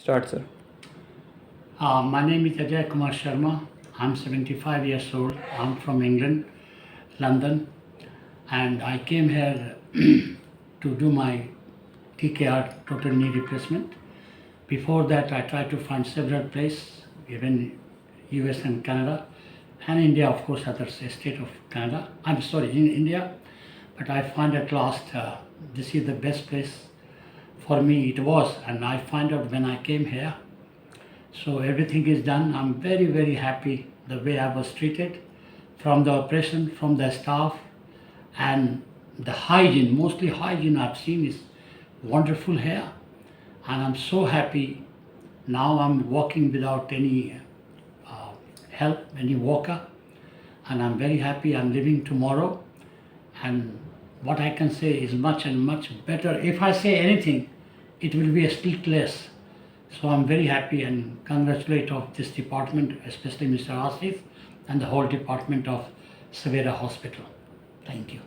Start, sir. My name is Ajay Kumar Sharma. I'm 75 years old. I'm from England, London, and I came here to do my TKR, total knee replacement. Before that, I tried to find several places, even US and Canada, and India, of course, other state of Canada. I'm sorry, in India, but I find at last this is the best place for me. It was, and I find out when I came here. So everything is done. I'm very, very happy the way I was treated from the operation, from the staff, and the hygiene, mostly hygiene I've seen is wonderful here. And I'm so happy. Now I'm walking without any help, any walker. And I'm very happy. I'm leaving tomorrow. And what I can say is much and much better. If I say anything, it will be a split less. So I'm very happy and congratulate of this department, especially Mr. Asif and the whole department of Savera Hospital. Thank you.